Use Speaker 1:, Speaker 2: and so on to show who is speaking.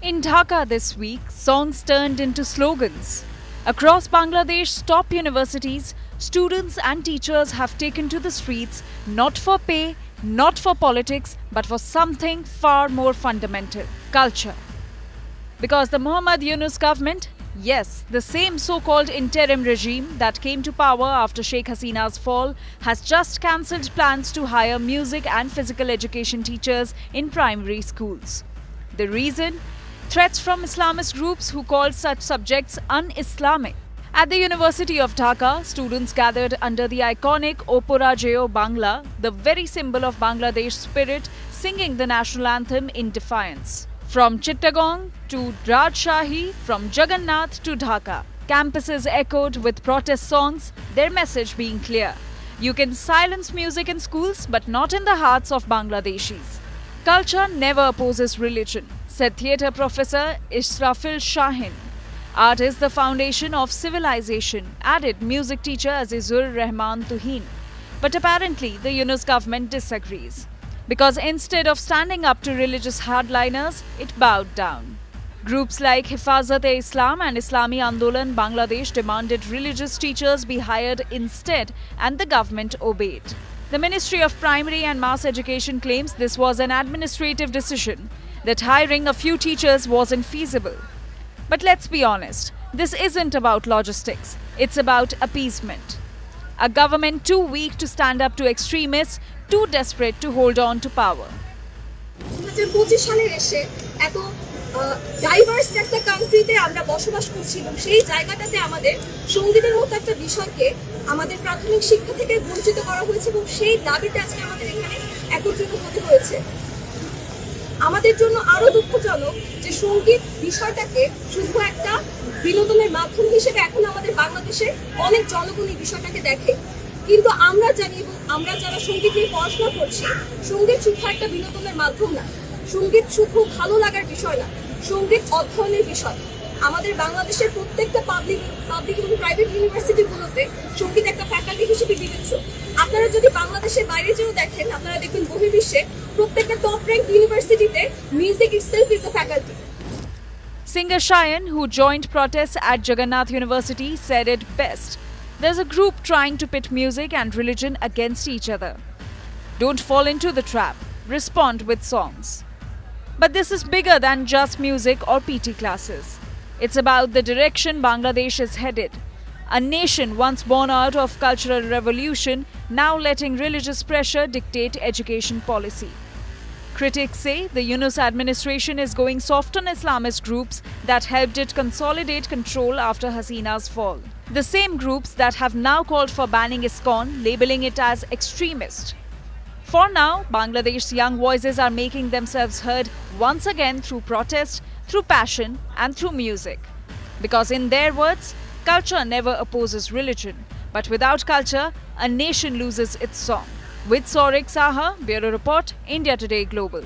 Speaker 1: In Dhaka this week, songs turned into slogans. Across Bangladesh's top universities, students and teachers have taken to the streets not for pay, not for politics, but for something far more fundamental: culture. Because the Muhammad Yunus government, yes, the same so-called interim regime that came to power after Sheikh Hasina's fall, has just cancelled plans to hire music and physical education teachers in primary schools. The reason? Threats from Islamist groups who called such subjects un-Islamic. At the University of Dhaka, students gathered under the iconic Opora Jeo Bangla, the very symbol of Bangladesh spirit, singing the national anthem in defiance. From Chittagong to Rajshahi, from Jagannath to Dhaka, campuses echoed with protest songs, their message being clear: you can silence music in schools, but not in the hearts of Bangladeshis. Culture never opposes religion, said theatre professor Israfil Shahin. Art is the foundation of civilization, added music teacher Azizur Rahman Tuhin. But apparently the Yunus government disagrees, because instead of standing up to religious hardliners, it bowed down. Groups like Hifazat-e-Islam and Islami Andolan Bangladesh demanded religious teachers be hired instead, and the government obeyed. The Ministry of Primary and Mass Education claims this was an administrative decision, that hiring a few teachers wasn't feasible. But let's be honest, this isn't about logistics, it's about appeasement. A government too weak to stand up to extremists, too desperate to hold on to power.
Speaker 2: Diverse একটা কান্ট্রিতে আমরা বসবাস করছি এবং সেই জায়গাটাতে আমাদের সঙ্গীতের মতো একটা বিষয়কে আমাদের প্রাথমিক শিক্ষা থেকে বঞ্চিত করা হয়েছে এবং সেই দাবিতে আজকে আমাদের এখানে একত্রিত হতে হয়েছে। আমাদের জন্য আরো দুঃখজনক যে সঙ্গীত বিষয়টাকে শুধু একটা বিনোদনের মাধ্যম হিসেবে এখন আমাদের বাংলাদেশে অনেক জনগণ এই বিষয়টাকে দেখে, কিন্তু আমরা জানি এবং আমরা যারা সঙ্গীত নিয়ে পড়াশোনা করছি, সঙ্গীত শুধু একটা বিনোদনের মাধ্যম না, সঙ্গীত শুধু ভালো লাগার বিষয় না, সঙ্গীত অধ্যয়নের বিষয়। আমাদের বাংলাদেশের প্রত্যেকটা পাবলিক এবং প্রাইভেট ইউনিভার্সিটিগুলোতে সঙ্গীত একটা ফ্যাকাল্টি হিসেবে বিবেচ্য। আপনারা যদি বাংলাদেশের বাইরে যেও দেখেন, আপনারা দেখবেন বহির্বিশ্বে প্রত্যেকটা টপ র্যাঙ্ক ইউনিভার্সিটিতে music itself is a faculty.
Speaker 1: Singer Shayan, who joined protests at Jagannath University, said it best: there's a group trying to pit music and religion against each other. Don't fall into the trap. Respond with songs. But this is bigger than just music or PT classes. It's about the direction Bangladesh is headed. A nation once born out of cultural revolution, now letting religious pressure dictate education policy. Critics say the Yunus administration is going soft on Islamist groups that helped it consolidate control after Hasina's fall. The same groups that have now called for banning ISKCON, labeling it as extremist. For now, Bangladesh's young voices are making themselves heard once again through protest, through passion and through music. Because in their words, culture never opposes religion, but without culture, a nation loses its song. With Saurik Saha, Bureau Report, India Today Global.